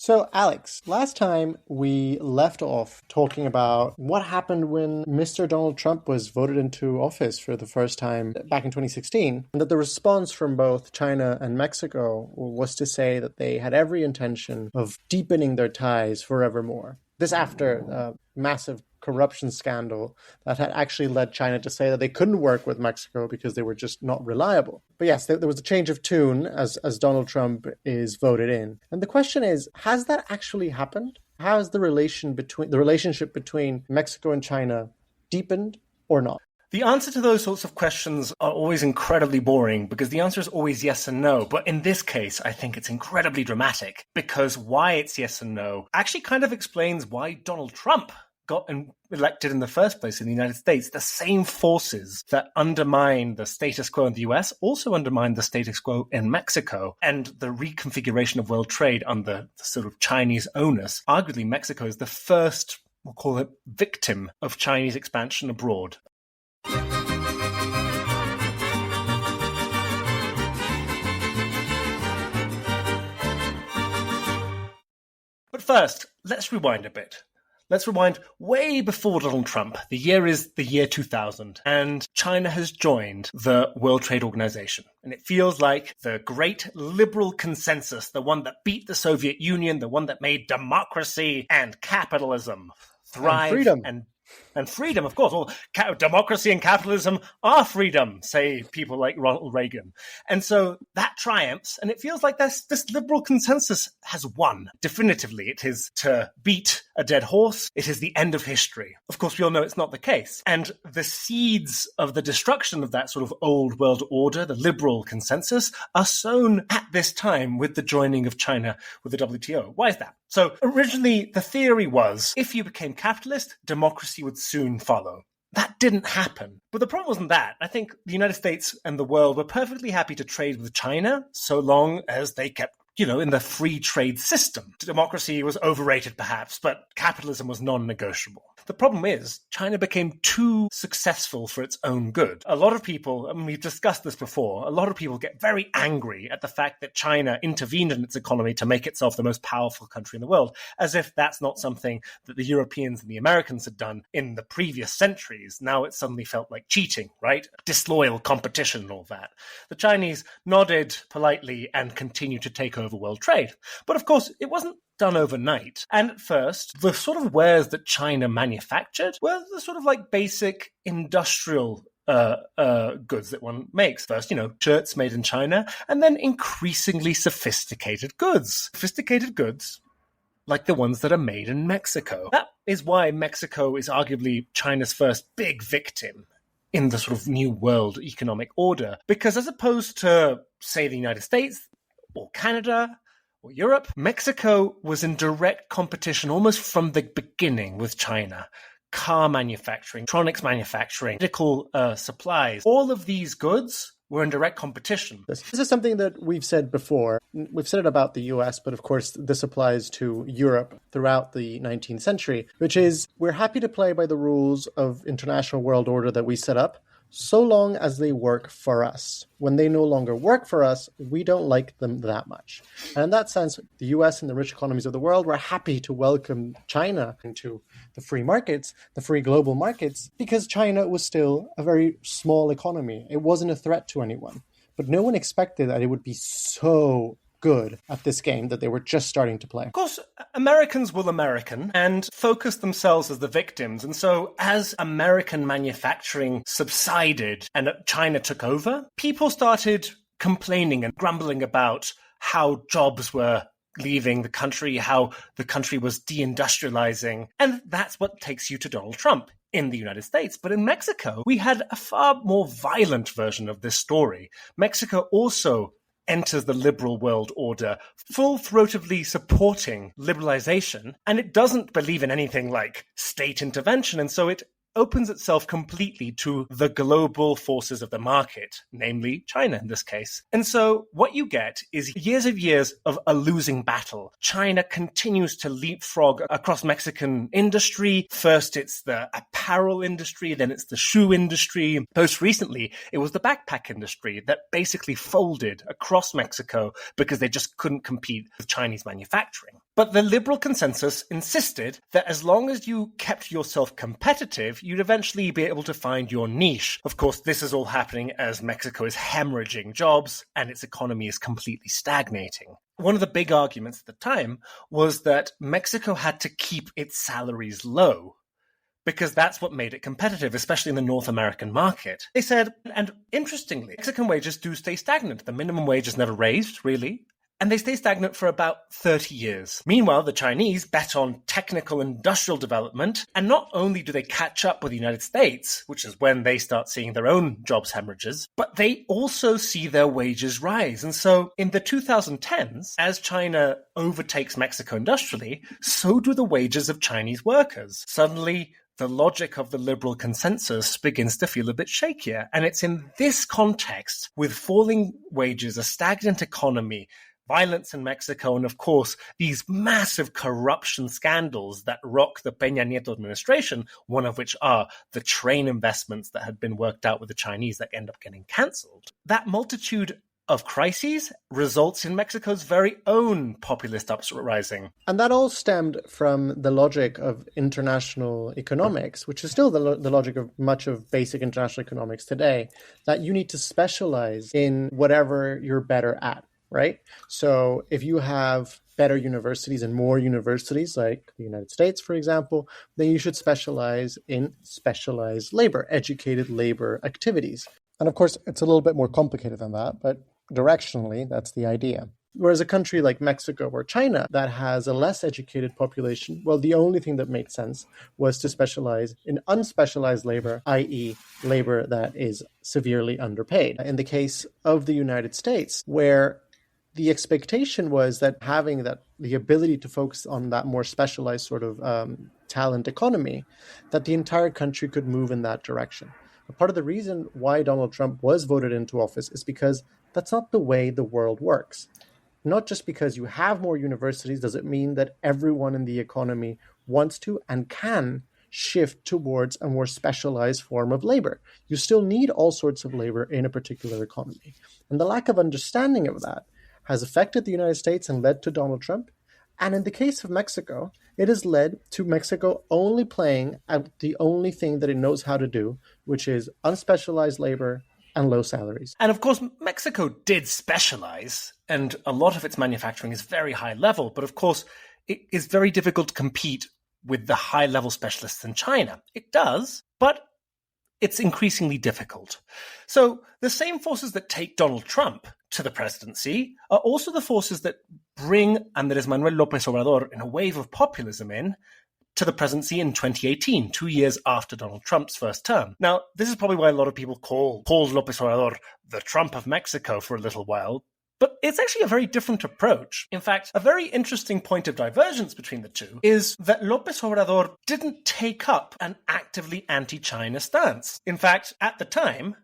So, Alex, last time we left off talking about what happened when Mr. Donald Trump was voted into office for the first time back in 2016, and that the response from both China and Mexico was to say that they had every intention of deepening their ties forevermore. This after a massive corruption scandal that had actually led China to say that they couldn't work with Mexico because they were just not reliable. But yes, there was a change of tune as Donald Trump is voted in. And the question is, has that actually happened? Has the relationship between Mexico and China deepened or not? The answer to those sorts of questions are always incredibly boring because the answer is always yes and no. But in this case, I think it's incredibly dramatic because why it's yes and no actually kind of explains why Donald Trump got elected in the first place in the United States. The same forces that undermine the status quo in the US also undermine the status quo in Mexico, and the reconfiguration of world trade under the sort of Chinese onus. Arguably, Mexico is the first, we'll call it, victim of Chinese expansion abroad. But first, let's rewind a bit. Let's rewind way before Donald Trump. The year is the year 2000, and China has joined the World Trade Organization. And it feels like the great liberal consensus, the one that beat the Soviet Union, the one that made democracy and capitalism thrive. And freedom, of course. Well, democracy and capitalism are freedom, say people like Ronald Reagan. And so that triumphs, and it feels like this liberal consensus has won. Definitively, it is to beat a dead horse. It is the end of history. Of course, we all know it's not the case. And the seeds of the destruction of that sort of old world order, the liberal consensus, are sown at this time with the joining of China with the WTO. Why is that? So originally, the theory was if you became capitalist, democracy would soon follow. That didn't happen. But the problem wasn't that. I think the United States and the world were perfectly happy to trade with China so long as they kept, in the free trade system. Democracy was overrated perhaps, but capitalism was non-negotiable. The problem is China became too successful for its own good. A lot of people, and we've discussed this before, a lot of people get very angry at the fact that China intervened in its economy to make itself the most powerful country in the world, as if that's not something that the Europeans and the Americans had done in the previous centuries. Now it suddenly felt like cheating, right? Disloyal competition and all that. The Chinese nodded politely and continued to take over world trade. But of course, it wasn't done overnight. And at first, the sort of wares that China manufactured were the sort of like basic industrial goods that one makes. First, shirts made in China, and then increasingly sophisticated goods. Sophisticated goods like the ones that are made in Mexico. That is why Mexico is arguably China's first big victim in the sort of new world economic order. Because as opposed to, say, the United States or Canada or Europe, Mexico was in direct competition almost from the beginning with China. Car manufacturing, electronics manufacturing, medical supplies, all of these goods were in direct competition. This is something that we've said before. We've said it about the US, but of course this applies to Europe throughout the 19th century, which is we're happy to play by the rules of international world order that we set up, so long as they work for us. When they no longer work for us, we don't like them that much. And in that sense, the US and the rich economies of the world were happy to welcome China into the free markets, the free global markets, because China was still a very small economy. It wasn't a threat to anyone. But no one expected that it would be so good at this game that they were just starting to play. Of course, Americans will American and focus themselves as the victims. And so as American manufacturing subsided and China took over, people started complaining and grumbling about how jobs were leaving the country, how the country was deindustrializing. And that's what takes you to Donald Trump in the United States. But in Mexico, we had a far more violent version of this story. Mexico also enters the liberal world order, full-throatedly supporting liberalization, and it doesn't believe in anything like state intervention, and so it opens itself completely to the global forces of the market, namely China in this case. And so what you get is years of a losing battle. China continues to leapfrog across Mexican industry. First, it's the apparel industry, then it's the shoe industry. Most recently, it was the backpack industry that basically folded across Mexico because they just couldn't compete with Chinese manufacturing. But the liberal consensus insisted that as long as you kept yourself competitive, you'd eventually be able to find your niche. Of course, this is all happening as Mexico is hemorrhaging jobs and its economy is completely stagnating. One of the big arguments at the time was that Mexico had to keep its salaries low, because that's what made it competitive, especially in the North American market. They said, and interestingly, Mexican wages do stay stagnant. The minimum wage is never raised, really, and they stay stagnant for about 30 years. Meanwhile, the Chinese bet on technical industrial development, and not only do they catch up with the United States, which is when they start seeing their own jobs hemorrhages, but they also see their wages rise. And so in the 2010s, as China overtakes Mexico industrially, so do the wages of Chinese workers. Suddenly, the logic of the liberal consensus begins to feel a bit shakier. And it's in this context, with falling wages, a stagnant economy, violence in Mexico, and of course, these massive corruption scandals that rock the Peña Nieto administration, one of which are the train investments that had been worked out with the Chinese that end up getting cancelled. That multitude of crises results in Mexico's very own populist uprising. And that all stemmed from the logic of international economics, which is still the logic of much of basic international economics today, that you need to specialize in whatever you're better at, right? So if you have better universities and more universities, like the United States, for example, then you should specialize in specialized labor, educated labor activities. And of course, it's a little bit more complicated than that, but directionally, that's the idea. Whereas a country like Mexico or China that has a less educated population, well, the only thing that made sense was to specialize in unspecialized labor, i.e. labor that is severely underpaid. In the case of the United States, where the expectation was that having the ability to focus on that more specialized sort of talent economy, that the entire country could move in that direction. But part of the reason why Donald Trump was voted into office is because that's not the way the world works. Not just because you have more universities does it mean that everyone in the economy wants to and can shift towards a more specialized form of labor. You still need all sorts of labor in a particular economy. And the lack of understanding of that has affected the United States and led to Donald Trump. And in the case of Mexico, it has led to Mexico only playing at the only thing that it knows how to do, which is unspecialized labor and low salaries. And of course, Mexico did specialize, and a lot of its manufacturing is very high level. But of course, it is very difficult to compete with the high level specialists in China. It does, but it's increasingly difficult. So the same forces that take Donald Trump to the presidency are also the forces that bring Andrés Manuel López Obrador in a wave of populism to the presidency in 2018, 2 years after Donald Trump's first term. Now, this is probably why a lot of people called López Obrador the Trump of Mexico for a little while, but it's actually a very different approach. In fact, a very interesting point of divergence between the two is that López Obrador didn't take up an actively anti-China stance. In fact, at the time,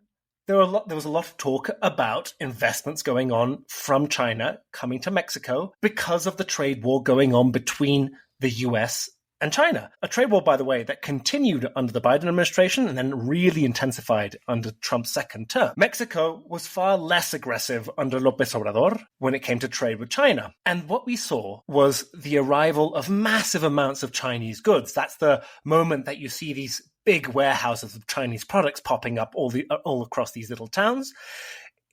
there was a lot of talk about investments going on from China coming to Mexico because of the trade war going on between the US and China. A trade war, by the way, that continued under the Biden administration and then really intensified under Trump's second term. Mexico was far less aggressive under López Obrador when it came to trade with China. And what we saw was the arrival of massive amounts of Chinese goods. That's the moment that you see these big warehouses of Chinese products popping up all across these little towns.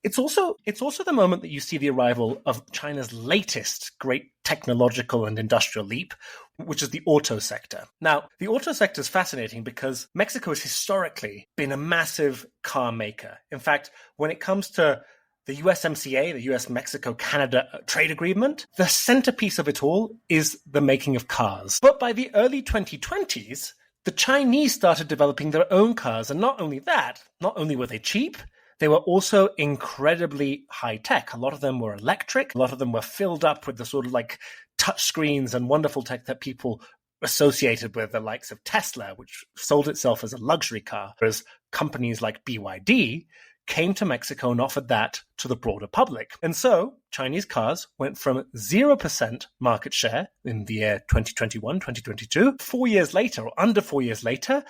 It's also the moment that you see the arrival of China's latest great technological and industrial leap, which is the auto sector. Now, the auto sector is fascinating because Mexico has historically been a massive car maker. In fact, when it comes to the USMCA, the US-Mexico-Canada trade agreement, the centerpiece of it all is the making of cars. But by the early 2020s, the Chinese started developing their own cars. And not only that, not only were they cheap, they were also incredibly high tech. A lot of them were electric. A lot of them were filled up with the sort of like touch screens and wonderful tech that people associated with the likes of Tesla, which sold itself as a luxury car, whereas companies like BYD came to Mexico and offered that to the broader public. And so Chinese cars went from 0% market share in the year 2021, 2022, 4 years later, or under 4 years later,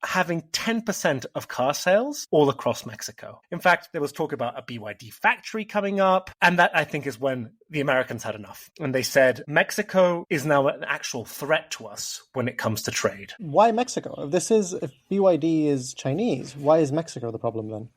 having 10% of car sales all across Mexico. In fact, there was talk about a BYD factory coming up, and that, I think, is when the Americans had enough. And they said, Mexico is now an actual threat to us when it comes to trade. Why Mexico? If BYD is Chinese, why is Mexico the problem then?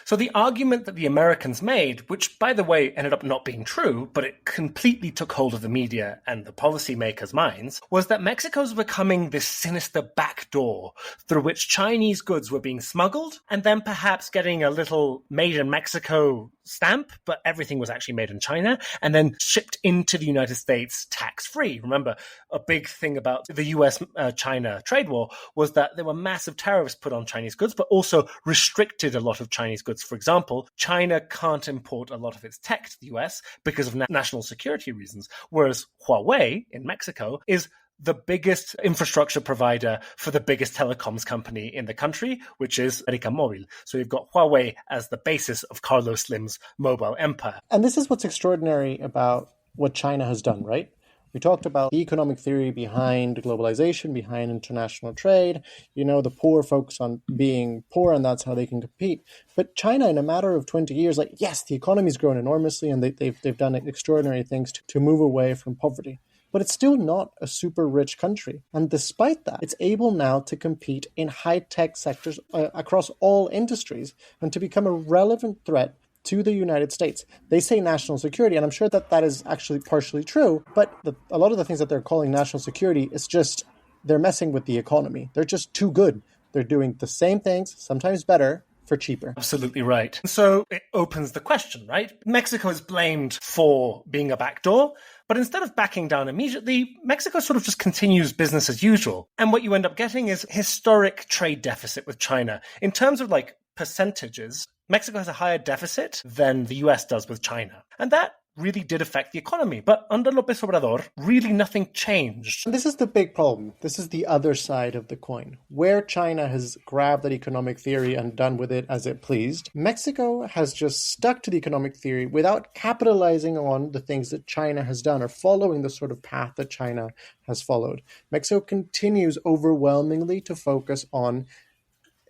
So the argument that the Americans made, which, by the way, ended up not being true, but it completely took hold of the media and the policymakers' minds, was that Mexico's becoming this sinister backdoor through which Chinese goods were being smuggled and then perhaps getting a little made in Mexico stamp, but everything was actually made in China and then shipped into the United States tax-free. Remember, a big thing about the US-China trade war was that there were massive tariffs put on Chinese goods, but also restricted a lot of Chinese goods. For example, China can't import a lot of its tech to the US because of national security reasons, whereas Huawei in Mexico is the biggest infrastructure provider for the biggest telecoms company in the country, which is América Móvil. So you've got Huawei as the basis of Carlos Slim's mobile empire. And this is what's extraordinary about what China has done, right? We talked about the economic theory behind globalization, behind international trade, the poor focus on being poor, and that's how they can compete. But China, in a matter of 20 years, yes, the economy's grown enormously, and they've done extraordinary things to move away from poverty. But it's still not a super rich country. And despite that, it's able now to compete in high-tech sectors across all industries and to become a relevant threat to the United States. They say national security, and I'm sure that is actually partially true, but a lot of the things that they're calling national security is just, they're messing with the economy. They're just too good. They're doing the same things, sometimes better, for cheaper. Absolutely right. So it opens the question, right? Mexico is blamed for being a backdoor, but instead of backing down immediately, Mexico sort of just continues business as usual. And what you end up getting is historic trade deficit with China. In terms of percentages, Mexico has a higher deficit than the US does with China. And that really did affect the economy. But under López Obrador, really nothing changed. And this is the big problem. This is the other side of the coin. Where China has grabbed that economic theory and done with it as it pleased, Mexico has just stuck to the economic theory without capitalizing on the things that China has done or following the sort of path that China has followed. Mexico continues overwhelmingly to focus on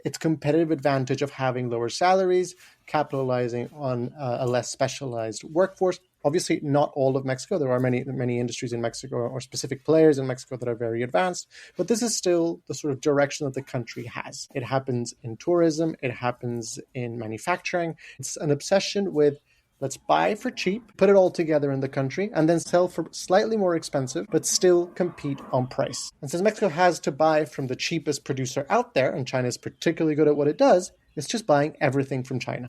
its competitive advantage of having lower salaries, capitalizing on a less specialized workforce. Obviously, not all of Mexico. There are many industries in Mexico or specific players in Mexico that are very advanced, but this is still the sort of direction that the country has. It happens in tourism. It happens in manufacturing. It's an obsession with let's buy for cheap, put it all together in the country, and then sell for slightly more expensive, but still compete on price. And since Mexico has to buy from the cheapest producer out there, and China is particularly good at what it does, it's just buying everything from China.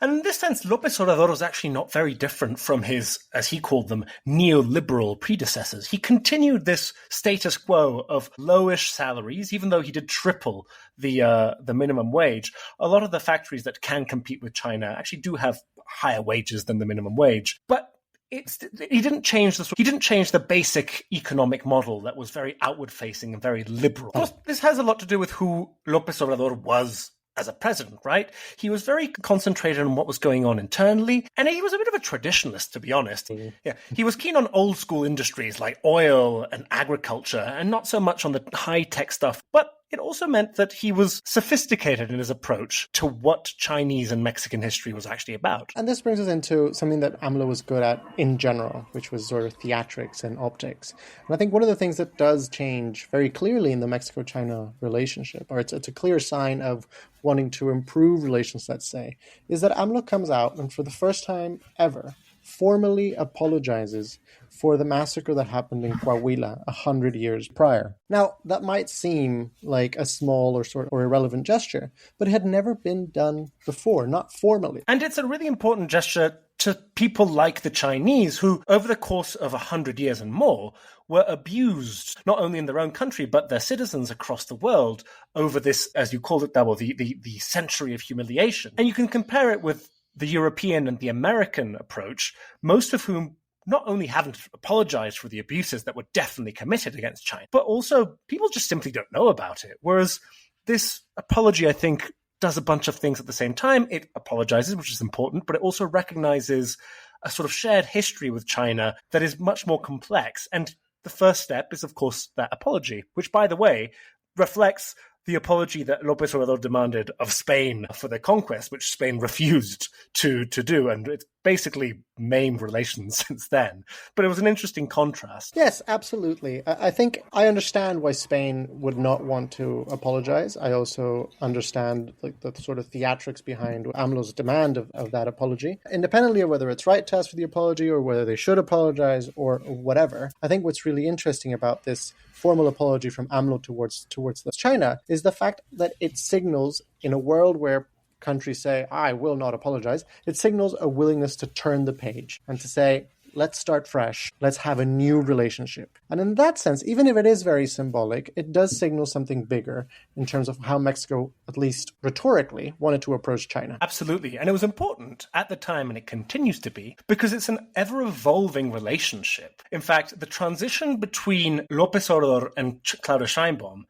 And in this sense, López Obrador was actually not very different from his, as he called them, neoliberal predecessors. He continued this status quo of lowish salaries, even though he did triple the minimum wage. A lot of the factories that can compete with China actually do have higher wages than the minimum wage. But he didn't change the basic economic model that was very outward facing and very liberal. Of course, this has a lot to do with who López Obrador was as a president, right? He was very concentrated on what was going on internally, and he was a bit of a traditionalist, to be honest. Mm-hmm. Yeah, he was keen on old school industries like oil and agriculture, and not so much on the high tech stuff. But it also meant that he was sophisticated in his approach to what Chinese and Mexican history was actually about. And this brings us into something that AMLO was good at in general, which was sort of theatrics and optics. And I think one of the things that does change very clearly in the Mexico-China relationship, or it's a clear sign of wanting to improve relations, let's say, is that AMLO comes out and for the first time ever formally apologizes for the massacre that happened in Coahuila 100 years prior. Now, that might seem like a small or irrelevant gesture, but it had never been done before, not formally. And it's a really important gesture to people like the Chinese who, over the course of 100 years and more, were abused, not only in their own country, but their citizens across the world over this, as you called it, Tavo, the century of humiliation. And you can compare it with the European and the American approach, most of whom not only haven't apologized for the abuses that were definitely committed against China, but also people just simply don't know about it. Whereas this apology, I think, does a bunch of things at the same time. It apologizes, which is important, but it also recognizes a sort of shared history with China that is much more complex. And the first step is, of course, that apology, which, by the way, reflects the apology that López Obrador demanded of Spain for their conquest, which Spain refused to do. And it's basically maimed relations since then. But it was an interesting contrast. Yes, absolutely. I think I understand why Spain would not want to apologize. I also understand the sort of theatrics behind AMLO's demand of that apology. Independently of whether it's right to ask for the apology or whether they should apologize or whatever, I think what's really interesting about this formal apology from AMLO towards China is the fact that it signals, in a world where countries say, I will not apologize, it signals a willingness to turn the page and to say, let's start fresh, let's have a new relationship. And in that sense, even if it is very symbolic, it does signal something bigger in terms of how Mexico, at least rhetorically, wanted to approach China. Absolutely. And it was important at the time, and it continues to be, because it's an ever-evolving relationship. In fact, the transition between López Obrador and Claudia Sheinbaum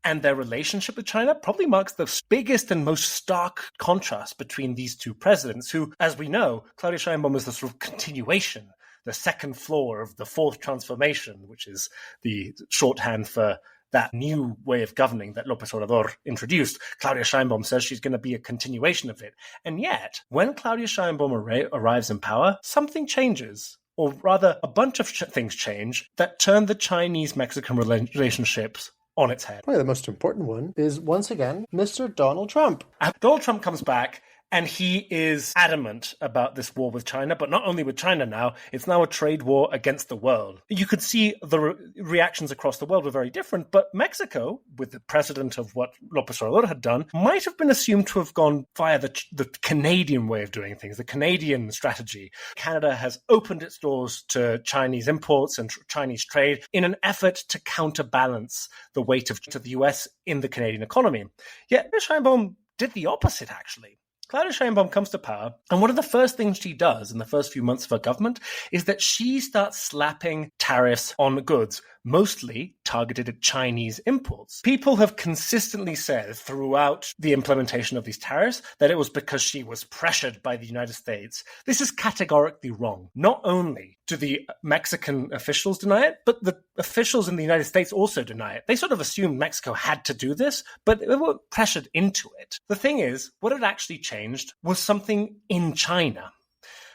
and their relationship with China probably marks the biggest and most stark contrast between these two presidents, who, as we know, Claudia Sheinbaum is the sort of continuation, the second floor of the fourth transformation, which is the shorthand for that new way of governing that López Obrador introduced. Claudia Sheinbaum says she's going to be a continuation of it. And yet, when Claudia Sheinbaum arrives in power, something changes. Or rather, a bunch of things change that turn the Chinese-Mexican relationships on its head. Probably the most important one is, once again, Mr. Donald Trump. Donald Trump comes back, and he is adamant about this war with China, but not only with China now, it's now a trade war against the world. You could see the reactions across the world were very different, but Mexico, with the precedent of what López Obrador had done, might have been assumed to have gone via the Canadian way of doing things, the Canadian strategy. Canada has opened its doors to Chinese imports and Chinese trade in an effort to counterbalance the weight of the US in the Canadian economy. Yet Sheinbaum did the opposite, actually. Claudia Sheinbaum comes to power, and one of the first things she does in the first few months of her government is that she starts slapping tariffs on goods, mostly targeted at Chinese imports. People have consistently said throughout the implementation of these tariffs that it was because she was pressured by the United States. This is categorically wrong. Not only do the Mexican officials deny it, but the officials in the United States also deny it. They sort of assumed Mexico had to do this, but they weren't pressured into it. The thing is, what had actually changed was something in China.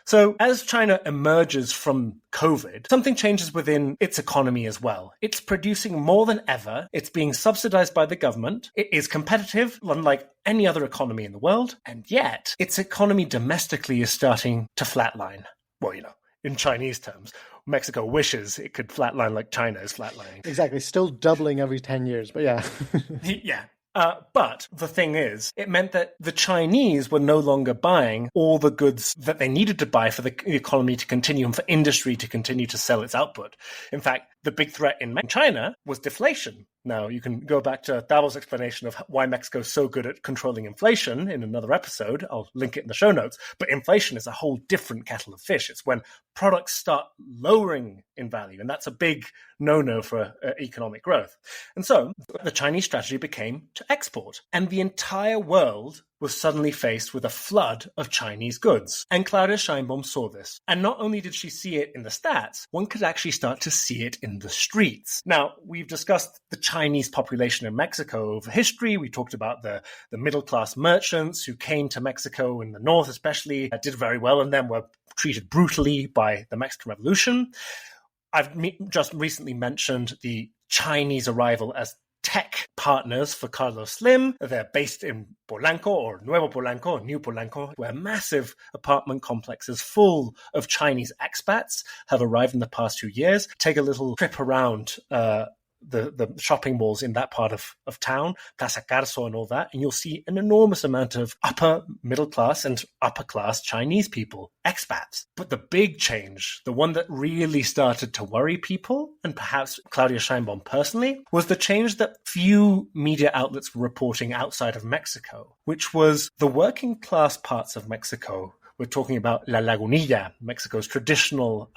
So as China emerges from COVID, something changes within its economy as well. It's producing more than ever. It's being subsidized by the government. It is competitive, unlike any other economy in the world. And yet, its economy domestically is starting to flatline. Well, in Chinese terms. Mexico wishes it could flatline like China is flatlining. Exactly. Still doubling every 10 years, but yeah. Yeah. But the thing is, it meant that the Chinese were no longer buying all the goods that they needed to buy for the economy to continue and for industry to continue to sell its output. In fact, the big threat in China was deflation. Now, you can go back to Tavo's explanation of why Mexico is so good at controlling inflation in another episode. I'll link it in the show notes. But inflation is a whole different kettle of fish. It's when products start lowering in value, and that's a big no-no for economic growth. And so the Chinese strategy became to export, and the entire world was suddenly faced with a flood of Chinese goods. And Claudia Sheinbaum saw this. And not only did she see it in the stats, one could actually start to see it in the streets. Now, we've discussed the Chinese population in Mexico over history. We talked about the middle-class merchants who came to Mexico in the north especially, did very well, and then were treated brutally by the Mexican Revolution. I've just recently mentioned the Chinese arrival as tech partners for Carlos Slim. They're based in Polanco or Nuevo Polanco or New Polanco, where massive apartment complexes full of Chinese expats have arrived in the past few years. Take a little trip around the shopping malls in that part of town, Casa Carso and all that, and you'll see an enormous amount of upper middle class and upper class Chinese people, expats. But the big change, the one that really started to worry people, and perhaps Claudia Sheinbaum personally, was the change that few media outlets were reporting outside of Mexico, which was the working class parts of Mexico we're talking about La Lagunilla, Mexico's traditional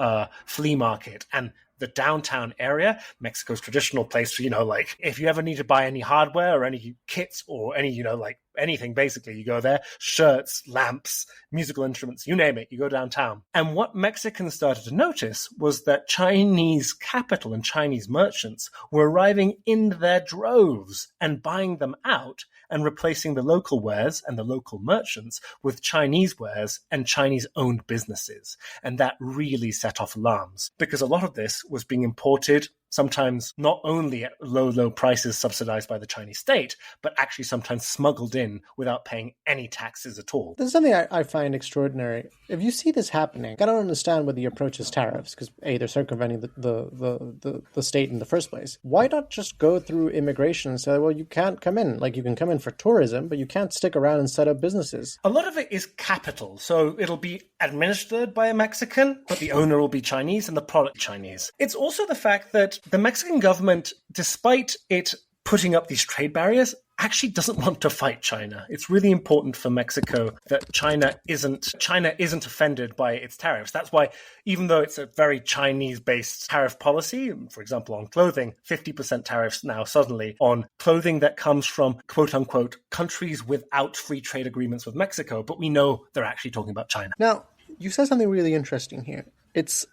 flea market, and the downtown area, Mexico's traditional place for, like if you ever need to buy any hardware or any kits or any, like anything, basically, you go there, shirts, lamps, musical instruments, you name it, you go downtown. And what Mexicans started to notice was that Chinese capital and Chinese merchants were arriving in their droves and buying them out and replacing the local wares and the local merchants with Chinese wares and Chinese-owned businesses. And that really set off alarms because a lot of this was being imported, sometimes not only at low prices subsidized by the Chinese state, but actually sometimes smuggled in without paying any taxes at all. There's something I find extraordinary. If you see this happening, I don't understand whether the approach is tariffs, because A, they're circumventing the state in the first place. Why not just go through immigration and say, well, you can't come in. Like, you can come in for tourism, but you can't stick around and set up businesses. A lot of it is capital. So it'll be administered by a Mexican, but the owner will be Chinese and the product Chinese. It's also the fact that the Mexican government, despite it putting up these trade barriers, actually doesn't want to fight China. It's really important for Mexico that China isn't offended by its tariffs. That's why, even though it's a very Chinese-based tariff policy, for example, on clothing, 50% tariffs now suddenly on clothing that comes from, quote-unquote, countries without free trade agreements with Mexico, but we know they're actually talking about China. Now, you said something really interesting here. It's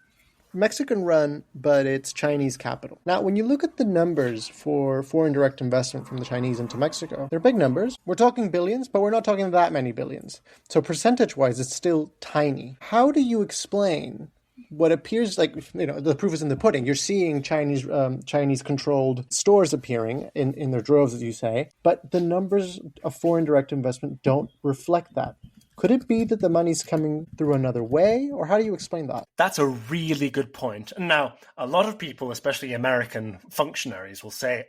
Mexican run, but it's Chinese capital. Now, when you look at the numbers for foreign direct investment from the Chinese into Mexico, they're big numbers. We're talking billions, but we're not talking that many billions. So percentage-wise, it's still tiny. How do you explain what appears like, the proof is in the pudding? You're seeing Chinese-controlled stores appearing in their droves, as you say, but the numbers of foreign direct investment don't reflect that. Could it be that the money's coming through another way, or how do you explain that? That's a really good point. And now, a lot of people, especially American functionaries, will say,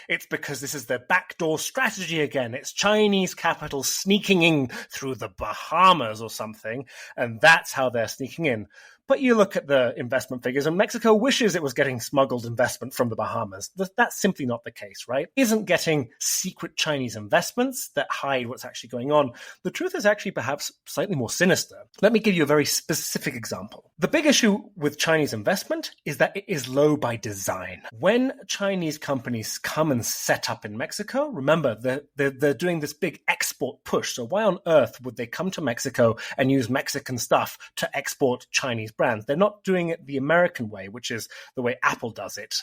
it's because this is the backdoor strategy again. It's Chinese capital sneaking in through the Bahamas or something, and that's how they're sneaking in. But you look at the investment figures, and Mexico wishes it was getting smuggled investment from the Bahamas. That's simply not the case, right? Isn't getting secret Chinese investments that hide what's actually going on. The truth is actually perhaps slightly more sinister. Let me give you a very specific example. The big issue with Chinese investment is that it is low by design. When Chinese companies come and set up in Mexico, remember, they're doing this big export push. So why on earth would they come to Mexico and use Mexican stuff to export Chinese brands? They're not doing it the American way, which is the way Apple does it.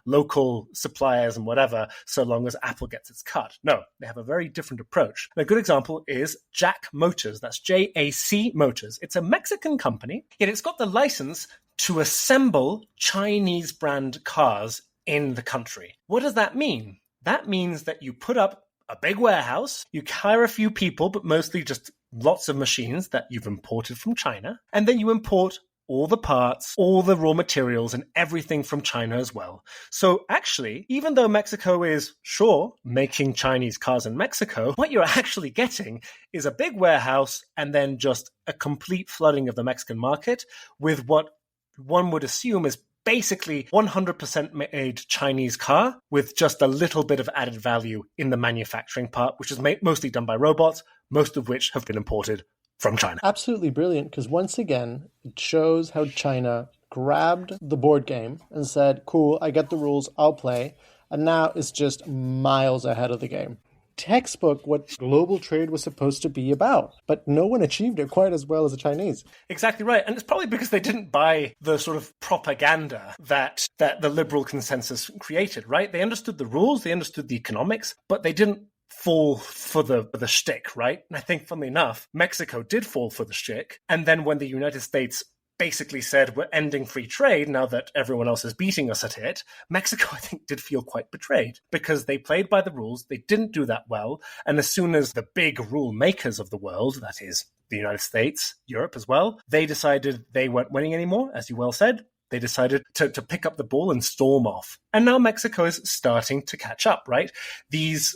Local suppliers and whatever, so long as Apple gets its cut. No, they have a very different approach. And a good example is JAC Motors. That's JAC Motors. It's a Mexican company, yet it's got the license to assemble Chinese brand cars in the country. What does that mean? That means that you put up a big warehouse, you hire a few people, but mostly just lots of machines that you've imported from China, and then you import all the parts, all the raw materials, and everything from China as well. So actually, even though Mexico is, sure, making Chinese cars in Mexico, what you're actually getting is a big warehouse and then just a complete flooding of the Mexican market with what one would assume is basically 100% made Chinese car with just a little bit of added value in the manufacturing part, which is mostly done by robots, most of which have been imported from China. Absolutely brilliant, because once again, it shows how China grabbed the board game and said, cool, I get the rules, I'll play, and now it's just miles ahead of the game. Textbook what global trade was supposed to be about, but no one achieved it quite as well as the Chinese. Exactly right. And it's probably because they didn't buy the sort of propaganda that the liberal consensus created, right? They understood the rules, they understood the economics, but they didn't fall for the shtick, right? And I think, funnily enough, Mexico did fall for the shtick. And then when the United States basically said, we're ending free trade now that everyone else is beating us at it, Mexico, I think, did feel quite betrayed because they played by the rules. They didn't do that well. And as soon as the big rule makers of the world, that is the United States, Europe as well, they decided they weren't winning anymore, as you well said. They decided to pick up the ball and storm off. And now Mexico is starting to catch up, right? These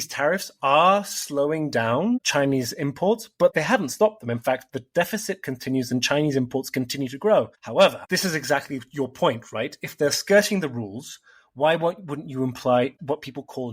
tariffs are slowing down Chinese imports, but they haven't stopped them. In fact, the deficit continues and Chinese imports continue to grow. However, this is exactly your point, right? If they're skirting the rules, why wouldn't you imply what people call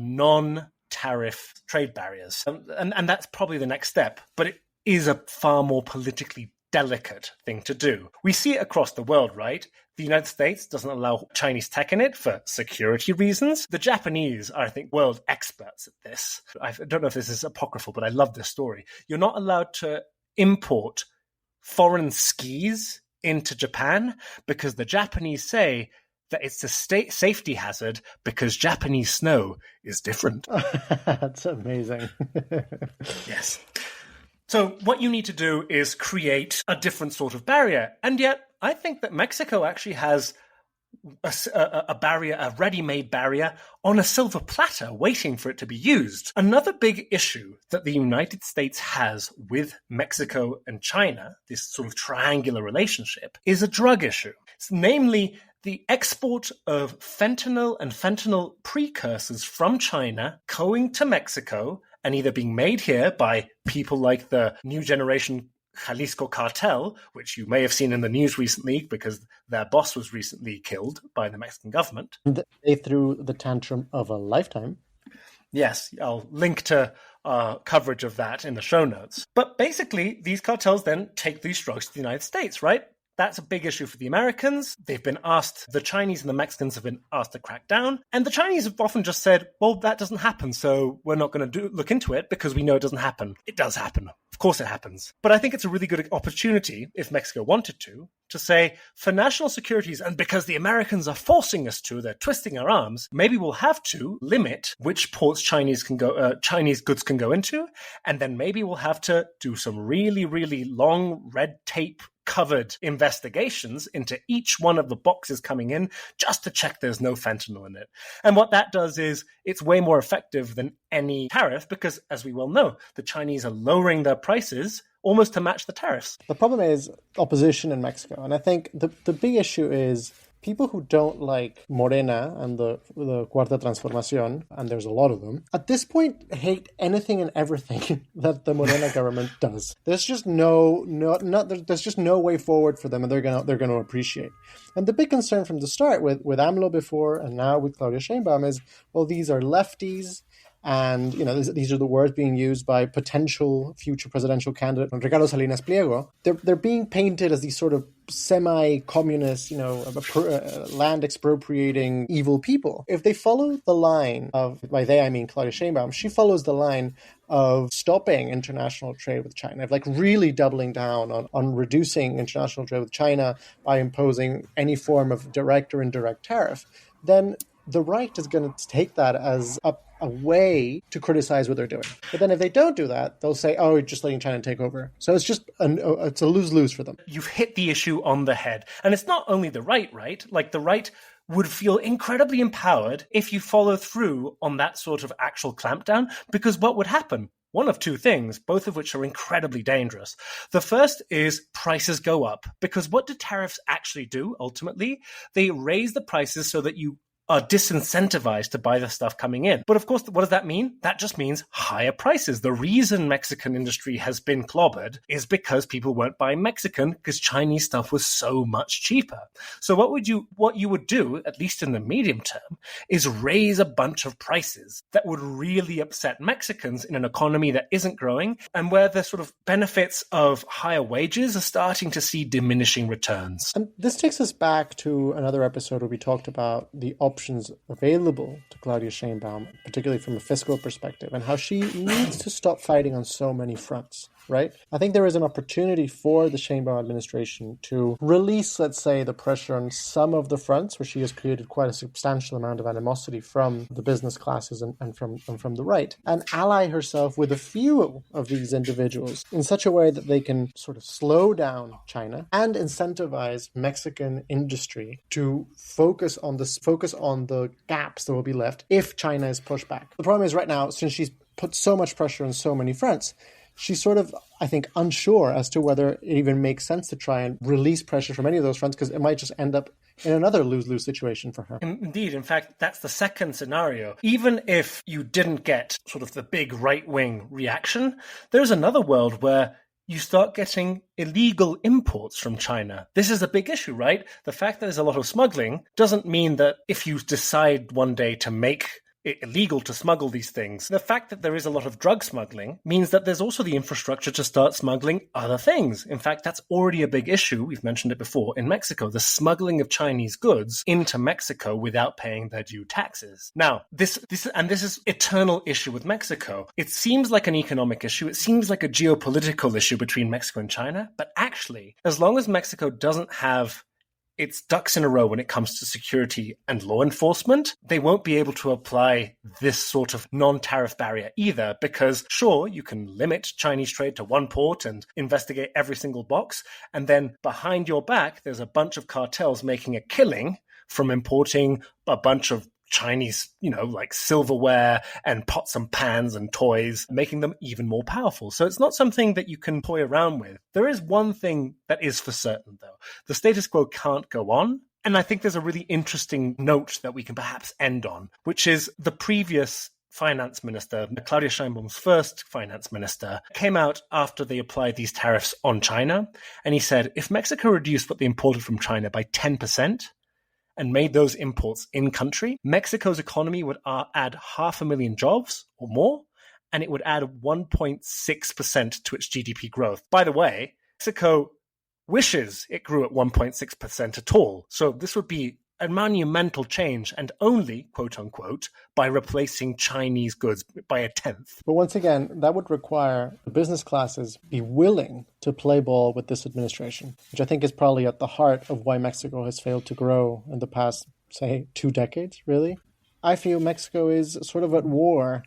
tariff trade barriers. And that's probably the next step, but it is a far more politically delicate thing to do. We see it across the world, right? The United States doesn't allow Chinese tech in it for security reasons. The Japanese are, I think, world experts at this. I don't know if this is apocryphal, but I love this story. You're not allowed to import foreign skis into Japan because the Japanese say that it's a state safety hazard because Japanese snow is different. That's amazing. Yes. So what you need to do is create a different sort of barrier. And yet I think that Mexico actually has a barrier, a ready-made barrier on a silver platter waiting for it to be used. Another big issue that the United States has with Mexico and China, this sort of triangular relationship, is a drug issue. It's namely the export of fentanyl and fentanyl precursors from China going to Mexico and either being made here by people like the new generation Jalisco cartel, which you may have seen in the news recently because their boss was recently killed by the Mexican government. They threw the tantrum of a lifetime. Yes, I'll link to coverage of that in the show notes. But basically, these cartels then take these drugs to the United States, right? That's a big issue for the Americans. They've been asked, the Chinese and the Mexicans have been asked to crack down. And the Chinese have often just said, well, that doesn't happen, so we're not going to look into it because we know it doesn't happen. It does happen. Of course it happens. But I think it's a really good opportunity, if Mexico wanted to say, for national securities, and because the Americans are forcing us to, they're twisting our arms, maybe we'll have to limit which ports Chinese goods can go into, and then maybe we'll have to do some really, really long red tape covered investigations into each one of the boxes coming in just to check there's no fentanyl in it. And what that does is it's way more effective than any tariff because, as we well know, the Chinese are lowering their prices almost to match the tariffs. The problem is opposition in Mexico. And I think the big issue is people who don't like Morena and the Cuarta Transformación, and there's a lot of them, at this point hate anything and everything that the Morena government does. There's just there's just no way forward for them, and they're gonna appreciate. And the big concern from the start with AMLO before and now with Claudia Sheinbaum is, well, these are lefties. And, these are the words being used by potential future presidential candidate Ricardo Salinas Pliego. They're being painted as these sort of semi-communist, land expropriating evil people. If they follow the line of, by they I mean Claudia Sheinbaum, she follows the line of stopping international trade with China, of really doubling down on reducing international trade with China by imposing any form of direct or indirect tariff, then the right is going to take that as a way to criticize what they're doing. But then if they don't do that, they'll say, oh, you're just letting China take over. So it's just it's a lose-lose for them. You've hit the issue on the head. And it's not only the right? Like the right would feel incredibly empowered if you follow through on that sort of actual clampdown, because what would happen? One of two things, both of which are incredibly dangerous. The first is prices go up, because what do tariffs actually do ultimately? They raise the prices so that you are disincentivized to buy the stuff coming in. But of course, what does that mean? That just means higher prices. The reason Mexican industry has been clobbered is because people weren't buying Mexican because Chinese stuff was so much cheaper. So what you would do, at least in the medium term, is raise a bunch of prices that would really upset Mexicans in an economy that isn't growing and where the sort of benefits of higher wages are starting to see diminishing returns. And this takes us back to another episode where we talked about the options available to Claudia Sheinbaum, particularly from a fiscal perspective, and how she needs to stop fighting on so many fronts, right? I think there is an opportunity for the Sheinbaum administration to release, let's say, the pressure on some of the fronts where she has created quite a substantial amount of animosity from the business classes and from the right, and ally herself with a few of these individuals in such a way that they can sort of slow down China and incentivize Mexican industry to focus on the gaps that will be left if China is pushed back. The problem is right now, since she's put so much pressure on so many fronts, she's sort of, I think, unsure as to whether it even makes sense to try and release pressure from any of those fronts, because it might just end up in another lose-lose situation for her. Indeed. In fact, that's the second scenario. Even if you didn't get sort of the big right-wing reaction, there's another world where you start getting illegal imports from China. This is a big issue, right? The fact that there's a lot of smuggling doesn't mean that if you decide one day to make it illegal to smuggle these things, the fact that there is a lot of drug smuggling means that there's also the infrastructure to start smuggling other things. In fact, that's already a big issue. We've mentioned it before in Mexico, the smuggling of Chinese goods into Mexico without paying their due taxes. Now, this is eternal issue with Mexico. It seems like an economic issue. It seems like a geopolitical issue between Mexico and China. But actually, as long as Mexico doesn't have its ducks in a row when it comes to security and law enforcement, they won't be able to apply this sort of non-tariff barrier either, because sure, you can limit Chinese trade to one port and investigate every single box, and then behind your back, there's a bunch of cartels making a killing from importing a bunch of Chinese, like silverware and pots and pans and toys, making them even more powerful. So it's not something that you can toy around with. There is one thing that is for certain, though. The status quo can't go on. And I think there's a really interesting note that we can perhaps end on, which is the previous finance minister, Claudia Sheinbaum's first finance minister, came out after they applied these tariffs on China. And he said, if Mexico reduced what they imported from China by 10%, and made those imports in country, Mexico's economy would add 500,000 jobs or more, and it would add 1.6% to its GDP growth. By the way, Mexico wishes it grew at 1.6% at all. So this would be a monumental change, and only, quote unquote, by replacing Chinese goods by a tenth. But once again, that would require the business classes be willing to play ball with this administration, which I think is probably at the heart of why Mexico has failed to grow in the past, say, 2 decades, really. I feel Mexico is sort of at war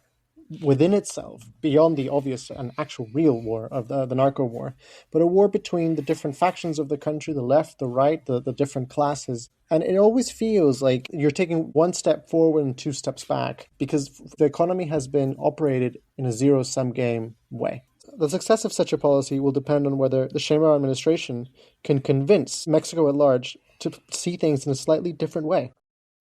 within itself, beyond the obvious and actual real war of the narco war, but a war between the different factions of the country, the left, the right, the different classes. And it always feels like you're taking one step forward and 2 steps back, because the economy has been operated in a zero-sum game way. The success of such a policy will depend on whether the Sheinbaum administration can convince Mexico at large to see things in a slightly different way.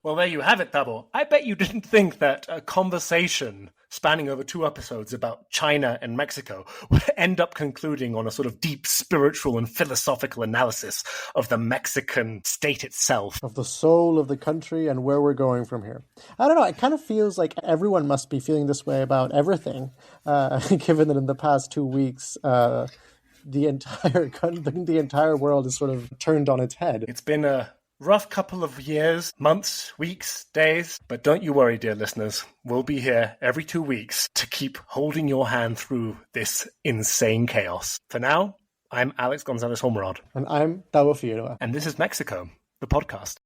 Well, there you have it, Tavo. I bet you didn't think that a conversation spanning over 2 episodes about China and Mexico would end up concluding on a sort of deep spiritual and philosophical analysis of the Mexican state itself. Of the soul of the country and where we're going from here. I don't know, it kind of feels like everyone must be feeling this way about everything, given that in the past 2 weeks, the entire world is sort of turned on its head. It's been a rough couple of years, months, weeks, days, but don't you worry, dear listeners. We'll be here every 2 weeks to keep holding your hand through this insane chaos. For now, I'm Alex Gonzalez Homrod. And I'm Tavo Figueroa. And this is Mexico, the podcast.